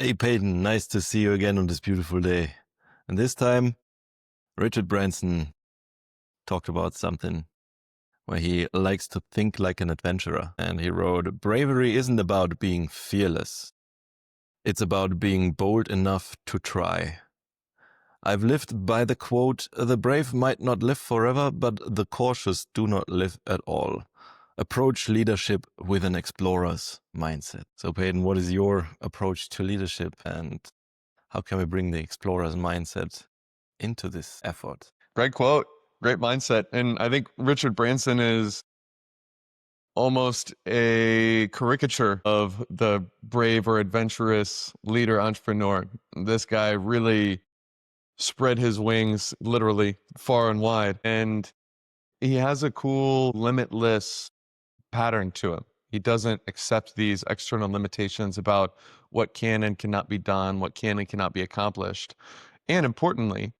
Hey Peyton, nice to see you again on this beautiful day. And this time, Richard Branson talked about something where he likes to think like an adventurer. And he wrote, "Bravery isn't about being fearless. It's about being bold enough to try." I've lived by the quote, "The brave might not live forever, but the cautious do not live at all." Approach leadership with an explorer's mindset. So Peyton, what is your approach to leadership, and how can we bring the explorer's mindset into this effort? Great quote, great mindset. And I think Richard Branson is almost a caricature of the brave or adventurous leader entrepreneur. This guy really spread his wings literally far and wide. And he has a cool, limitless pattern to him. He doesn't accept these external limitations about what can and cannot be done, what can and cannot be accomplished. And importantly,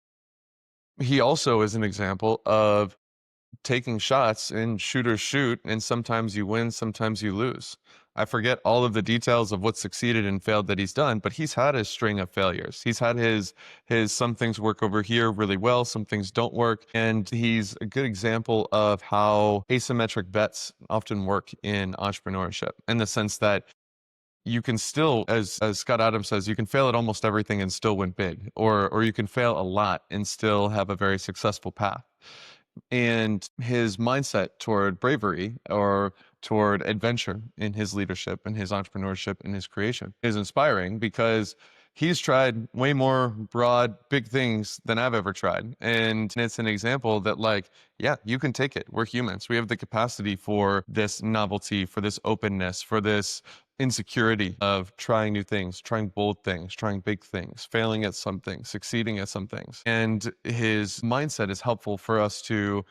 he also is an example of taking shots and shooters shoot, and sometimes you win, sometimes you lose. I forget all of the details of what succeeded and failed that he's done, but he's had his string of failures. He's had his some things work over here really well, some things don't work, and he's a good example of how asymmetric bets often work in entrepreneurship, in the sense that you can still, as Scott Adams says, you can fail at almost everything and still win big, or you can fail a lot and still have a very successful path. And his mindset toward bravery or toward adventure in his leadership and his entrepreneurship and his creation is inspiring, because he's tried way more broad, big things than I've ever tried. And it's an example that, like, yeah, you can take it. We're humans. We have the capacity for this novelty, for this openness, for this insecurity of trying new things, trying bold things, trying big things, failing at some things, succeeding at some things. And his mindset is helpful for us to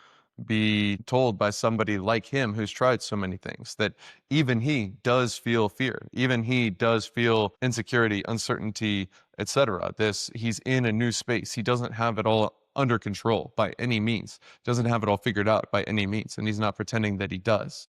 be told by somebody like him who's tried so many things that even he does feel fear, even he does feel insecurity, uncertainty, etc. He's in a new space. He doesn't have it all under control by any means, doesn't have it all figured out by any means, and he's not pretending that he does.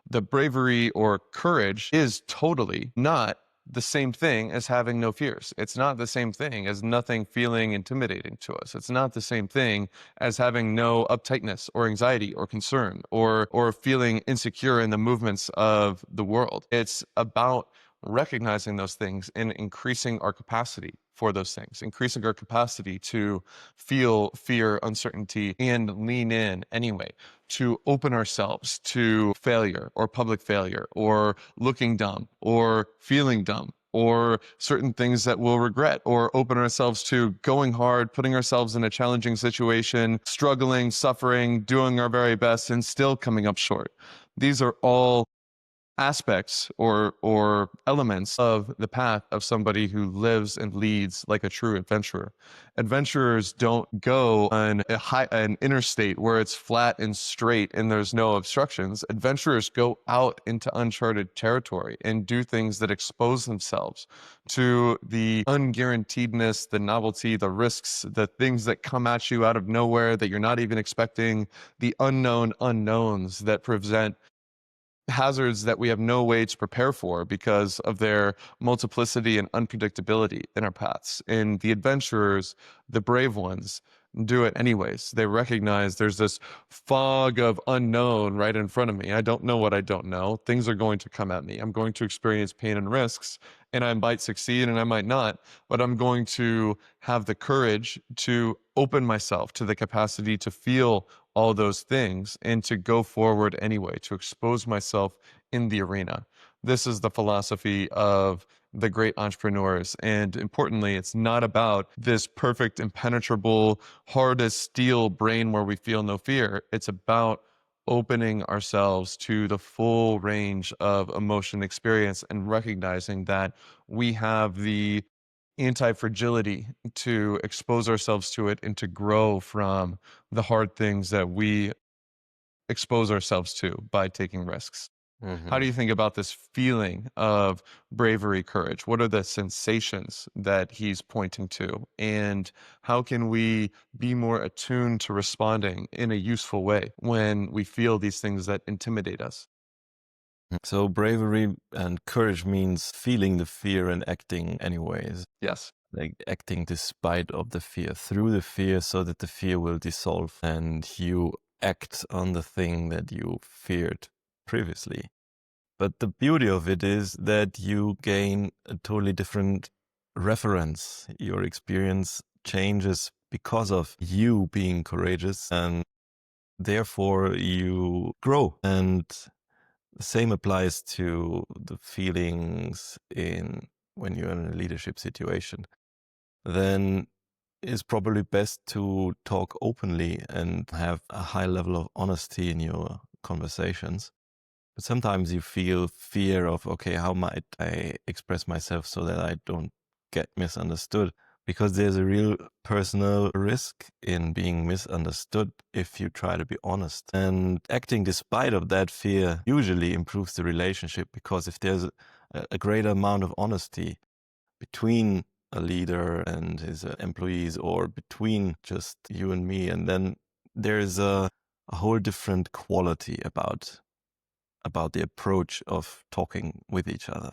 The bravery or courage is totally not the same thing as having no fears. It's not the same thing as nothing feeling intimidating to us. It's not the same thing as having no uptightness or anxiety or concern or feeling insecure in the movements of the world. It's about recognizing those things and increasing our capacity for those things, increasing our capacity to feel fear, uncertainty, and lean in anyway, to open ourselves to failure or public failure or looking dumb or feeling dumb or certain things that we'll regret, or open ourselves to going hard, putting ourselves in a challenging situation, struggling, suffering, doing our very best, and still coming up short. These are all aspects or elements of the path of somebody who lives and leads like a true adventurer. Adventurers don't go on an interstate where it's flat and straight and there's no obstructions. Adventurers go out into uncharted territory and do things that expose themselves to the unguaranteedness, the novelty, the risks, the things that come at you out of nowhere that you're not even expecting, the unknown unknowns that present hazards that we have no way to prepare for because of their multiplicity and unpredictability in our paths. And the adventurers, the brave ones, do it anyways. They recognize there's this fog of unknown right in front of me. I don't know what I don't know. Things are going to come at me. I'm going to experience pain and risks, and I might succeed and I might not, but I'm going to have the courage to open myself to the capacity to feel all those things and to go forward anyway, to expose myself in the arena. This is the philosophy of the great entrepreneurs. And importantly, it's not about this perfect, impenetrable, hard as steel brain where we feel no fear. It's about opening ourselves to the full range of emotion experience and recognizing that we have the anti-fragility to expose ourselves to it and to grow from the hard things that we expose ourselves to by taking risks. How do Mhm. you think about this feeling of bravery, courage? What are the sensations that he's pointing to? And how can we be more attuned to responding in a useful way when we feel these things that intimidate us? So bravery and courage means feeling the fear and acting anyways. Yes. Like acting despite of the fear, through the fear, so that the fear will dissolve and you act on the thing that you feared previously. But the beauty of it is that you gain a totally different reference. Your experience changes because of you being courageous, and therefore you grow. And the same applies to the feelings in when you're in a leadership situation. Then it's probably best to talk openly and have a high level of honesty in your conversations. But sometimes you feel fear of, okay, how might I express myself so that I don't get misunderstood? Because there's a real personal risk in being misunderstood if you try to be honest. And acting despite of that fear usually improves the relationship, because if there's a greater amount of honesty between a leader and his employees, or between just you and me, and then there's a whole different quality about the approach of talking with each other.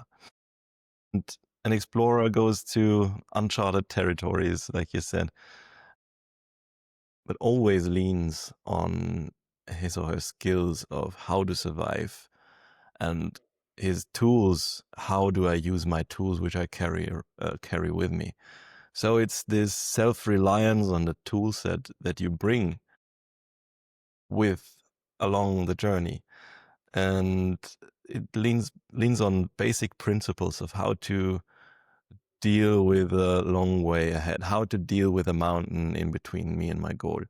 And an explorer goes to uncharted territories, like you said, but always leans on his or her skills of how to survive, and his tools. How do I use my tools, which I carry with me? So it's this self-reliance on the tool set that you bring with along the journey. And it leans on basic principles of how to deal with a long way ahead, how to deal with a mountain in between me and my goal.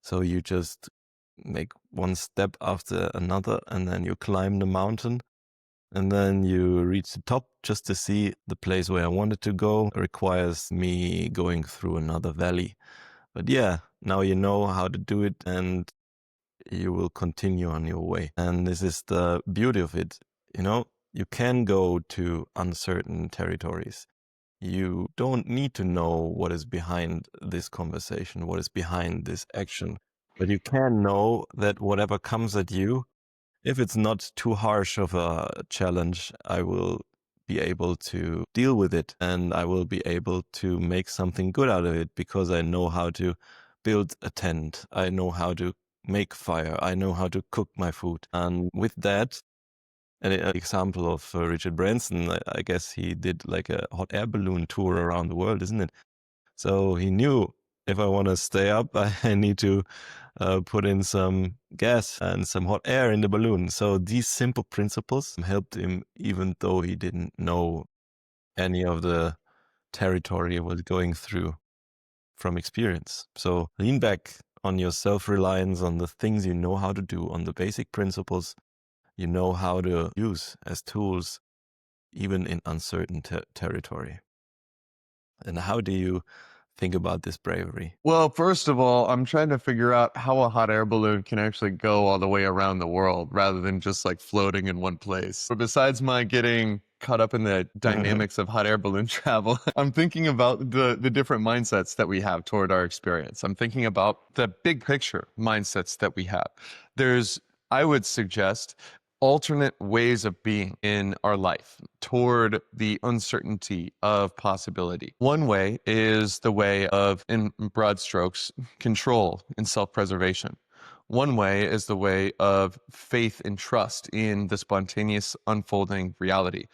So you just make one step after another, and then you climb the mountain, and then you reach the top. Just to see the place where I wanted to go requires me going through another valley. But yeah, now you know how to do it, and you will continue on your way. And this is the beauty of it. You can go to uncertain territories. You don't need to know what is behind this conversation, what is behind this action. But you can know that whatever comes at you, if it's not too harsh of a challenge, I will be able to deal with it, and I will be able to make something good out of it, because I know how to build a tent. I know how to make fire. I know how to cook my food. And with that, an example of Richard Branson, I guess he did like a hot air balloon tour around the world, isn't it? So he knew, if I want to stay up, I need to put in some gas and some hot air in the balloon. So these simple principles helped him, even though he didn't know any of the territory he was going through from experience. So lean back on your self-reliance, on the things you know how to do, on the basic principles you know how to use as tools, even in uncertain territory. And how do you think about this bravery? Well, first of all, I'm trying to figure out how a hot air balloon can actually go all the way around the world rather than just like floating in one place. But besides my getting caught up in the dynamics of hot air balloon travel, I'm thinking about the different mindsets that we have toward our experience. I'm thinking about the big picture mindsets that we have. I would suggest, alternate ways of being in our life toward the uncertainty of possibility. One way is the way of, in broad strokes, control and self-preservation. One way is the way of faith and trust in the spontaneous unfolding reality.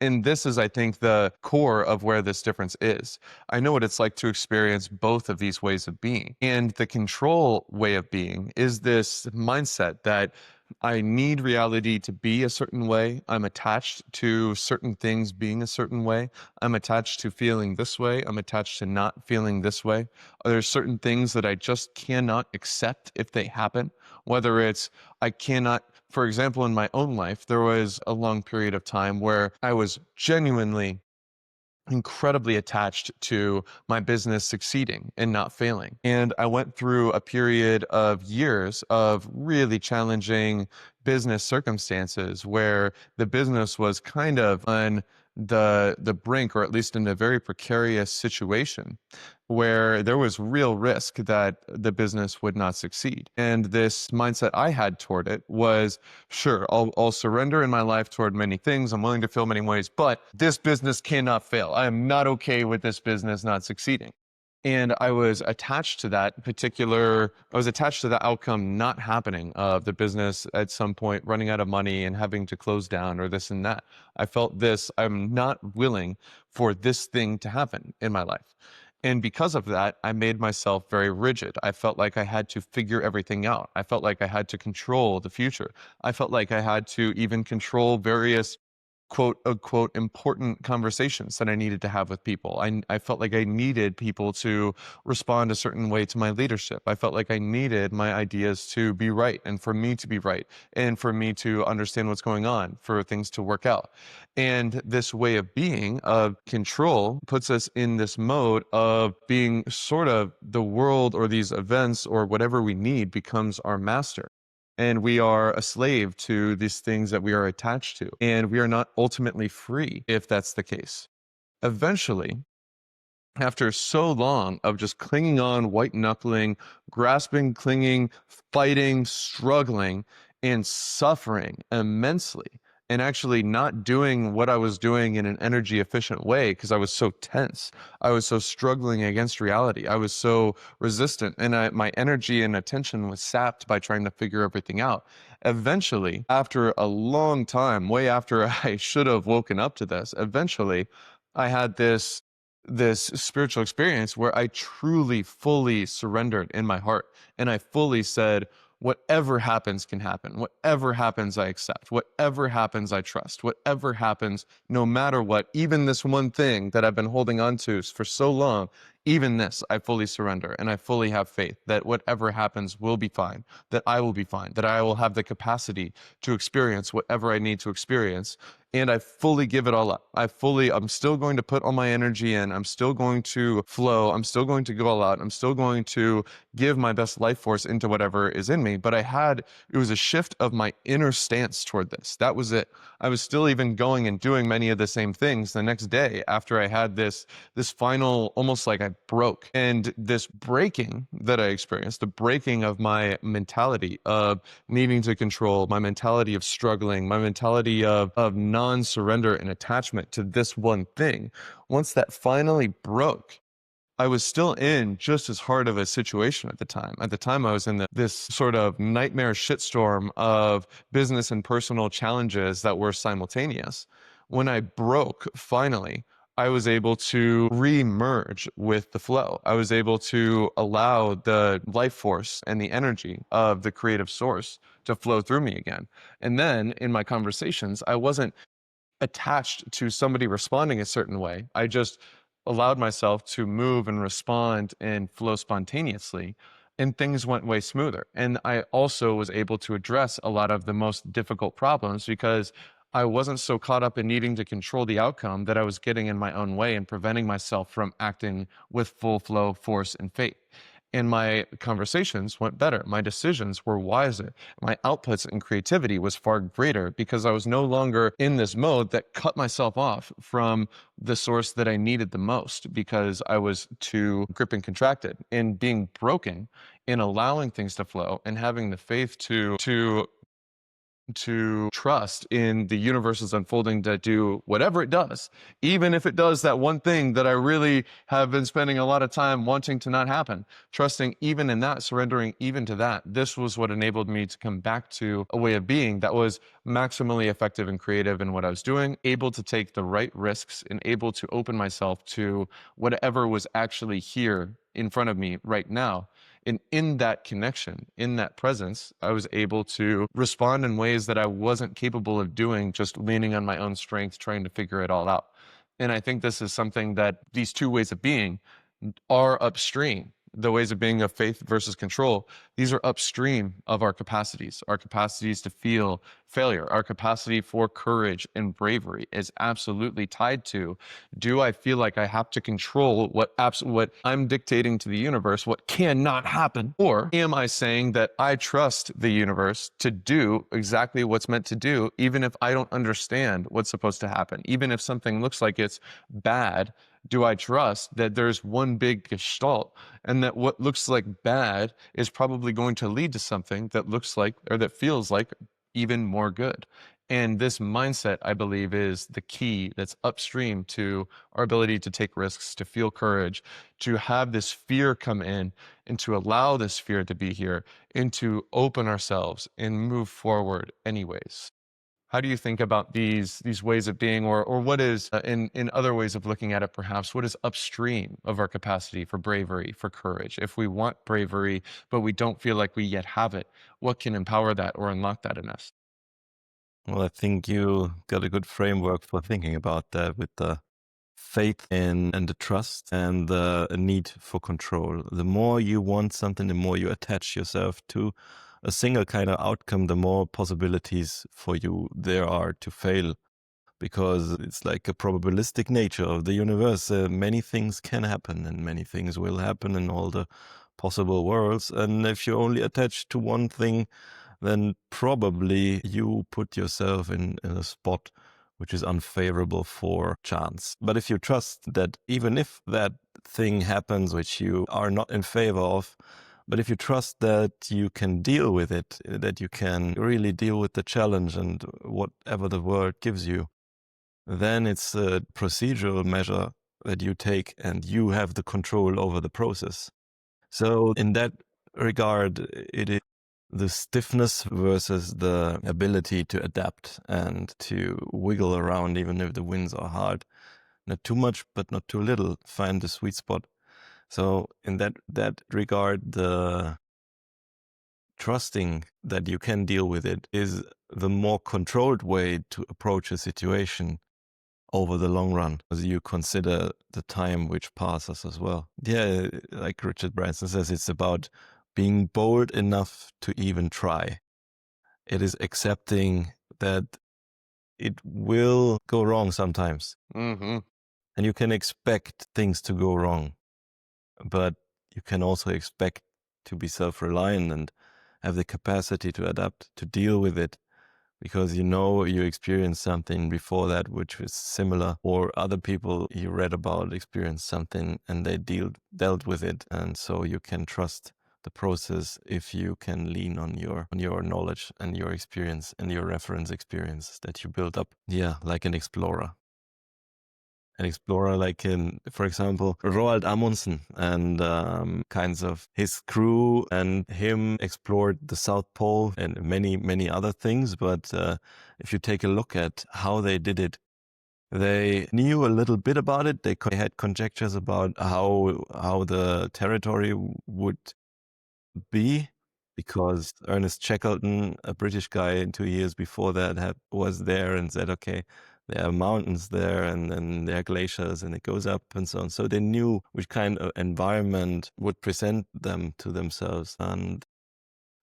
And this is, I think, the core of where this difference is. I know what it's like to experience both of these ways of being. And the control way of being is this mindset that I need reality to be a certain way. I'm attached to certain things being a certain way. I'm attached to feeling this way. I'm attached to not feeling this way. There's certain things that I just cannot accept if they happen, whether it's I cannot. For example, in my own life, there was a long period of time where I was genuinely incredibly attached to my business succeeding and not failing. And I went through a period of years of really challenging business circumstances where the business was kind of on the brink, or at least in a very precarious situation where there was real risk that the business would not succeed. And this mindset I had toward it was, sure, I'll surrender in my life toward many things. I'm willing to fail many ways, but this business cannot fail. I am not okay with this business not succeeding. And I was attached to that outcome not happening, of the business at some point running out of money and having to close down or this and that. I felt this, I'm not willing for this thing to happen in my life. And because of that, I made myself very rigid. I felt like I had to figure everything out. I felt like I had to control the future. I felt like I had to even control various quote unquote important conversations that I needed to have with people. I felt like I needed people to respond a certain way to my leadership. I felt like I needed my ideas to be right, and for me to be right, and for me to understand what's going on, for things to work out. And this way of being, of control, puts us in this mode of being sort of the world, or these events or whatever we need becomes our master. And we are a slave to these things that we are attached to. And we are not ultimately free if that's the case. Eventually, after so long of just clinging on, white knuckling, grasping, clinging, fighting, struggling, and suffering immensely, and actually not doing what I was doing in an energy efficient way because I was so tense. I was so struggling against reality. I was so resistant, and my energy and attention was sapped by trying to figure everything out. Eventually, after a long time, way after I should have woken up to this, eventually I had this spiritual experience where I truly, fully surrendered in my heart. And I fully said, whatever happens can happen. Whatever happens, I accept. Whatever happens, I trust. Whatever happens, no matter what, even this one thing that I've been holding on to for so long, even this, I fully surrender. And I fully have faith that whatever happens will be fine, that I will be fine, that I will have the capacity to experience whatever I need to experience. And I fully give it all up. I'm still going to put all my energy in. I'm still going to flow. I'm still going to go all out. I'm still going to give my best life force into whatever is in me. But it was a shift of my inner stance toward this. That was it. I was still even going and doing many of the same things the next day after I had this final, almost like I broke. And this breaking that I experienced, the breaking of my mentality of needing to control, my mentality of struggling, my mentality of non-surrender and attachment to this one thing, once that finally broke, I was still in just as hard of a situation at the time. At the time, I was in this sort of nightmare shitstorm of business and personal challenges that were simultaneous. When I broke, finally, I was able to re-merge with the flow. I was able to allow the life force and the energy of the creative source to flow through me again. And then in my conversations, I wasn't attached to somebody responding a certain way. I just allowed myself to move and respond and flow spontaneously, and things went way smoother. And I also was able to address a lot of the most difficult problems because I wasn't so caught up in needing to control the outcome that I was getting in my own way and preventing myself from acting with full flow, force, and faith. And my conversations went better. My decisions were wiser. My outputs and creativity was far greater because I was no longer in this mode that cut myself off from the source that I needed the most because I was too grip and contracted. And being broken and allowing things to flow and having the faith to trust in the universe's unfolding to do whatever it does, even if it does that one thing that I really have been spending a lot of time wanting to not happen, trusting even in that, surrendering even to that. This was what enabled me to come back to a way of being that was maximally effective and creative in what I was doing, able to take the right risks and able to open myself to whatever was actually here in front of me right now. And in that connection, in that presence, I was able to respond in ways that I wasn't capable of doing, just leaning on my own strength, trying to figure it all out. And I think this is something that these two ways of being are upstream. the ways of being of faith versus control, these are upstream of our capacities to feel failure. Our capacity for courage and bravery is absolutely tied to, do I feel like I have to control what I'm dictating to the universe, what cannot happen? Or am I saying that I trust the universe to do exactly what's meant to do, even if I don't understand what's supposed to happen? Even if something looks like it's bad, do I trust that there's one big gestalt and that what looks like bad is probably going to lead to something that looks like, or that feels like, even more good? And this mindset, I believe, is the key that's upstream to our ability to take risks, to feel courage, to have this fear come in, and to allow this fear to be here, and to open ourselves and move forward anyways. How do you think about these ways of being, or what is, in other ways of looking at it, perhaps, what is upstream of our capacity for bravery, for courage? If we want bravery, but we don't feel like we yet have it, what can empower that or unlock that in us? Well, I think you got a good framework for thinking about that with the faith in and the trust and the need for control. The more you want something, the more you attach yourself to a single kind of outcome, the more possibilities for you there are to fail, because it's like a probabilistic nature of the universe. Many things can happen and many things will happen in all the possible worlds. And if you only attach to one thing, then probably you put yourself in a spot which is unfavorable for chance. But if you trust that even if that thing happens which you are not in favor of, but if you trust that you can deal with it, that you can really deal with the challenge and whatever the world gives you, then it's a procedural measure that you take and you have the control over the process. So in that regard, it is the stiffness versus the ability to adapt and to wiggle around even if the winds are hard. Not too much, but not too little. Find the sweet spot. So in that regard, the trusting that you can deal with it is the more controlled way to approach a situation over the long run, as you consider the time which passes as well. Yeah, like Richard Branson says, it's about being bold enough to even try. It is accepting that it will go wrong sometimes. Mm-hmm. And you can expect things to go wrong, but you can also expect to be self-reliant and have the capacity to adapt, to deal with it, because you know you experienced something before that which was similar, or other people you read about experienced something and they dealt with it, and so you can trust the process if you can lean on your knowledge and your experience and your reference experience that you build up. Yeah, like an explorer. An explorer like in, for example, Roald Amundsen and kinds of his crew and him explored the South Pole and many, many other things. But if you take a look at how they did it, they knew a little bit about it. They had conjectures about how the territory would be, because Ernest Shackleton, a British guy 2 years before that, was there and said, okay, there are mountains there and there are glaciers and it goes up and so on. So they knew which kind of environment would present them to themselves. And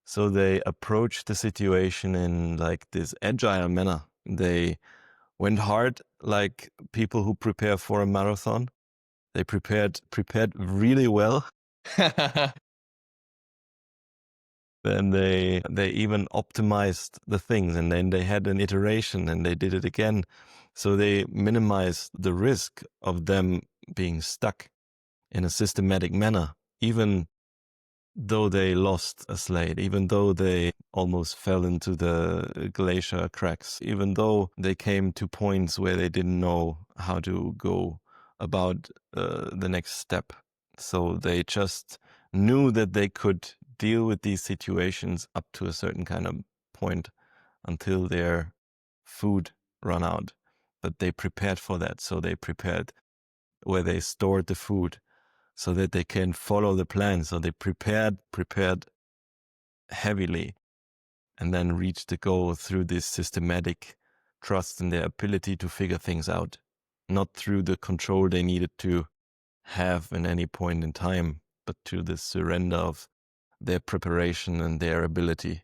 so they approached the situation in like this agile manner. They went hard like people who prepare for a marathon. They prepared really well. Then they even optimized the things, and then they had an iteration and they did it again. So they minimized the risk of them being stuck in a systematic manner, even though they lost a slate, even though they almost fell into the glacier cracks, even though they came to points where they didn't know how to go about the next step. So they just knew that they could deal with these situations up to a certain kind of point until their food run out. But they prepared for that. So they prepared where they stored the food so that they can follow the plan. So they prepared heavily and then reached the goal through this systematic trust in their ability to figure things out, not through the control they needed to have in any point in time. but to the surrender of their preparation and their ability.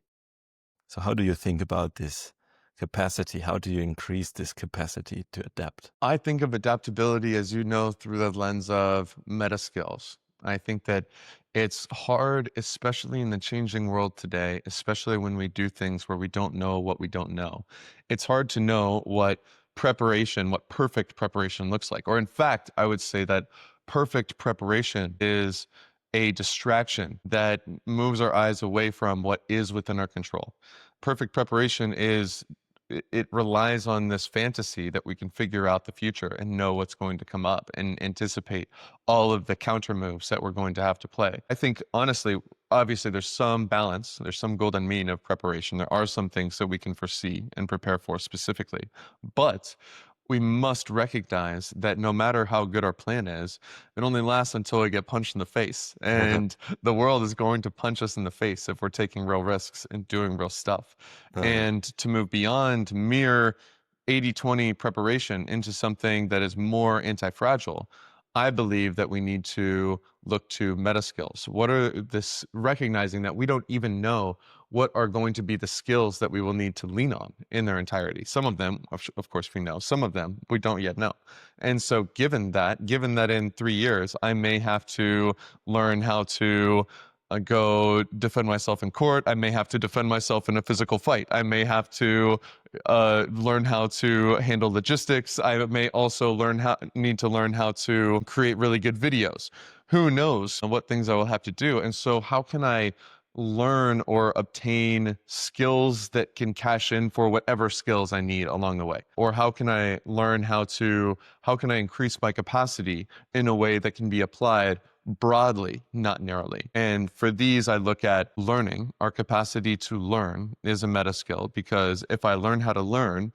So how do you think about this capacity? How do you increase this capacity to adapt? I think of adaptability, as you know, through the lens of meta skills. I think that it's hard, especially in the changing world today, especially when we do things where we don't know what we don't know. It's hard to know what perfect preparation looks like. Or in fact, I would say that perfect preparation is a distraction that moves our eyes away from what is within our control. Perfect preparation is it relies on this fantasy that we can figure out the future and know what's going to come up and anticipate all of the counter moves that we're going to have to play. I think, honestly, obviously, there's some balance, there's some golden mean of preparation. There are some things that we can foresee and prepare for specifically. But we must recognize that no matter how good our plan is, it only lasts until we get punched in the face. And the world is going to punch us in the face if we're taking real risks and doing real stuff. And to move beyond mere 80-20 preparation into something that is more anti-fragile, I believe that we need to look to meta skills. What are this recognizing that we don't even know what are going to be the skills that we will need to lean on in their entirety. Some of them, of course, we know. Some of them we don't yet know. And so given that in 3 years, I may have to learn how to go defend myself in court. I may have to defend myself in a physical fight. I may have to learn how to handle logistics. I may also need to learn how to create really good videos. Who knows what things I will have to do. And so how can I learn or obtain skills that can cash in for whatever skills I need along the way? Or how can I increase my capacity in a way that can be applied broadly, not narrowly? And for these, I look at learning. Our capacity to learn is a meta skill, because if I learn how to learn,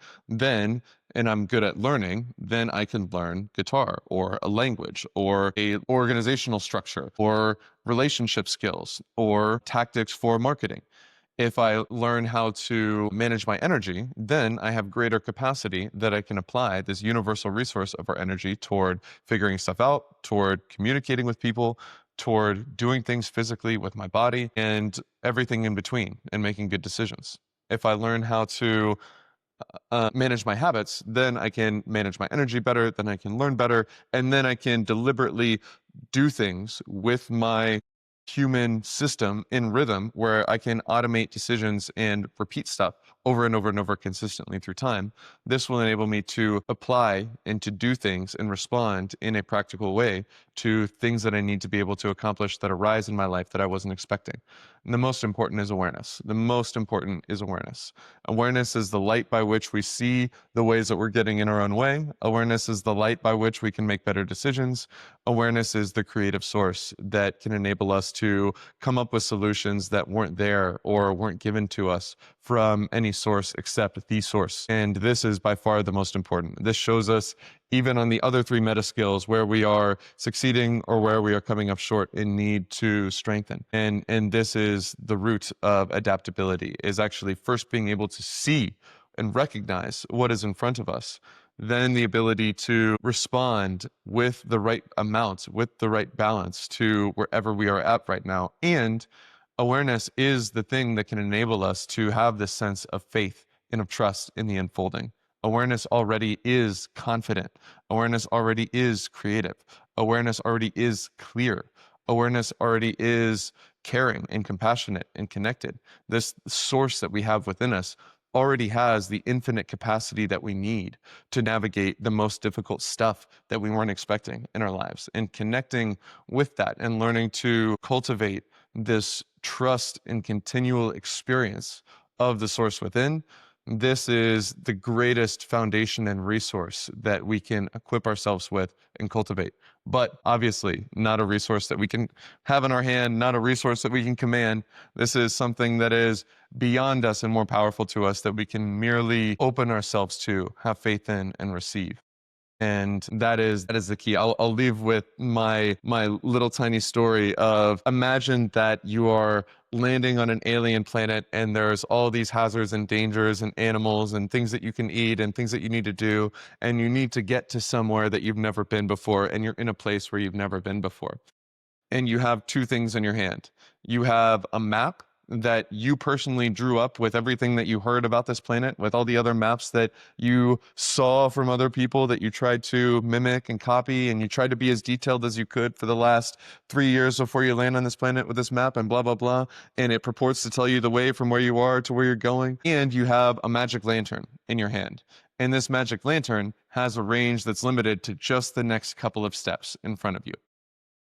and I'm good at learning, then I can learn guitar or a language or a organizational structure or relationship skills or tactics for marketing. If I learn how to manage my energy, then I have greater capacity that I can apply this universal resource of our energy toward figuring stuff out, toward communicating with people, toward doing things physically with my body, and everything in between, and making good decisions. If I learn how to manage my habits, then I can manage my energy better, then I can learn better, and then I can deliberately do things with my human system in rhythm where I can automate decisions and repeat stuff over and over and over consistently through time. This will enable me to apply and to do things and respond in a practical way to things that I need to be able to accomplish that arise in my life that I wasn't expecting. And the most important is awareness. Awareness is the light by which we see the ways that we're getting in our own way. Awareness is the light by which we can make better decisions. Awareness is the creative source that can enable us to come up with solutions that weren't there or weren't given to us from any source except the source. And this is by far the most important. This shows us, even on the other three meta skills, where we are succeeding or where we are coming up short and need to strengthen. And this is the root of adaptability, is actually first being able to see and recognize what is in front of us, then the ability to respond with the right amount, with the right balance to wherever we are at right now. And awareness is the thing that can enable us to have this sense of faith and of trust in the unfolding. Awareness already is confident. Awareness already is creative. Awareness already is clear. Awareness already is caring and compassionate and connected. This source that we have within us already has the infinite capacity that we need to navigate the most difficult stuff that we weren't expecting in our lives. And connecting with that and learning to cultivate this trust and continual experience of the source within, this is the greatest foundation and resource that we can equip ourselves with and cultivate. But obviously, not a resource that we can have in our hand, not a resource that we can command. This is something that is beyond us and more powerful to us that we can merely open ourselves to, have faith in, and receive. And that is the key. I'll leave with my little tiny story of, imagine that you are landing on an alien planet and there's all these hazards and dangers and animals and things that you can eat and things that you need to do, and you need to get to somewhere that you've never been before, and you're in a place where you've never been before. and you have two things in your hand. You have a map that you personally drew up with everything that you heard about this planet, with all the other maps that you saw from other people that you tried to mimic and copy, and you tried to be as detailed as you could for the last 3 years before you land on this planet with this map and blah, blah, blah. And it purports to tell you the way from where you are to where you're going. And you have a magic lantern in your hand. And this magic lantern has a range that's limited to just the next couple of steps in front of you.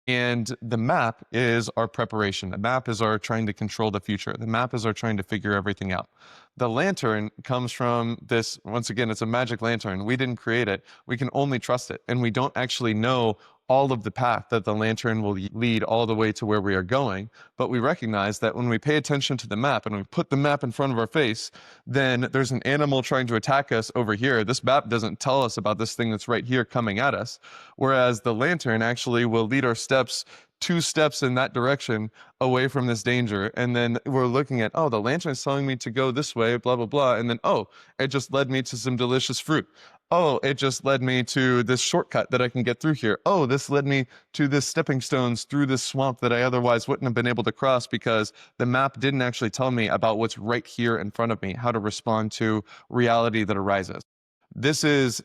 And the map is our preparation. The map is our trying to control the future. The map is our trying to figure everything out. The lantern comes from this, once again, it's a magic lantern. We didn't create it. We can only trust it. And we don't actually know all of the path that the lantern will lead all the way to where we are going. But we recognize that when we pay attention to the map and we put the map in front of our face, then there's an animal trying to attack us over here. This map doesn't tell us about this thing that's right here coming at us. Whereas the lantern actually will lead our steps 2 steps in that direction away from this danger. And then we're looking at, oh, the lantern is telling me to go this way, blah, blah, blah. And then, oh, it just led me to some delicious fruit. Oh, it just led me to this shortcut that I can get through here. Oh, this led me to this stepping stones through this swamp that I otherwise wouldn't have been able to cross because the map didn't actually tell me about what's right here in front of me, how to respond to reality that arises. This is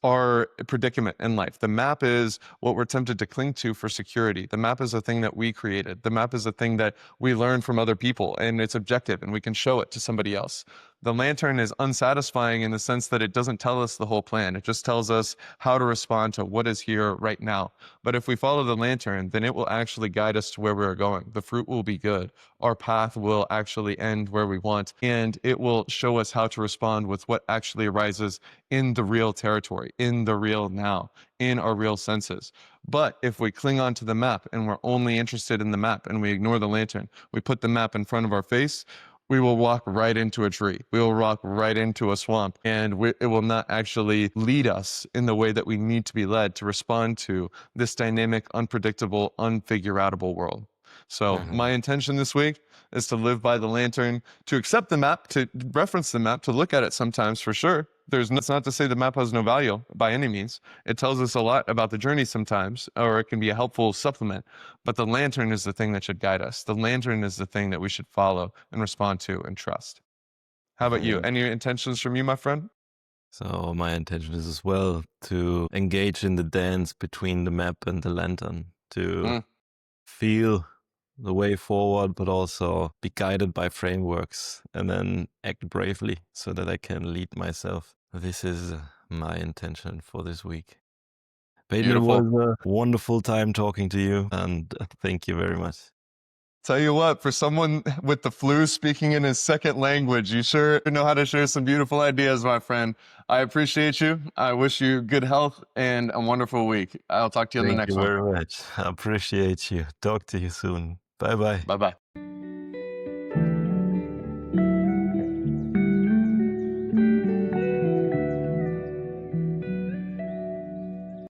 our predicament in life. The map is what we're tempted to cling to for security. The map is a thing that we created. The map is a thing that we learn from other people, and it's objective, and we can show it to somebody else. The lantern is unsatisfying in the sense that it doesn't tell us the whole plan. It just tells us how to respond to what is here right now. But if we follow the lantern, then it will actually guide us to where we're going. The fruit will be good. Our path will actually end where we want, and it will show us how to respond with what actually arises in the real territory, in the real now, in our real senses. But if we cling on to the map and we're only interested in the map and we ignore the lantern, we put the map in front of our face, we will walk right into a tree. We will walk right into a swamp, and it will not actually lead us in the way that we need to be led to respond to this dynamic, unpredictable, unfigure-outable world. So my intention this week is to live by the lantern, to accept the map, to reference the map, to look at it sometimes for sure. It's not to say the map has no value by any means. It tells us a lot about the journey sometimes, or it can be a helpful supplement. But the lantern is the thing that should guide us. The lantern is the thing that we should follow and respond to and trust. How about you? Any intentions from you, my friend? So my intention is as well to engage in the dance between the map and the lantern, to feel the way forward, but also be guided by frameworks and then act bravely so that I can lead myself. This is my intention for this week. Peyton, Beautiful. it was a wonderful time talking to you, and thank you very much. Tell you what, for someone with the flu speaking in his second language, you sure know how to share some beautiful ideas, my friend. I appreciate you. I wish you good health and a wonderful week. I'll talk to you on the Thank next you one. very much. I appreciate you. Talk to you soon. Bye-bye. Bye-bye.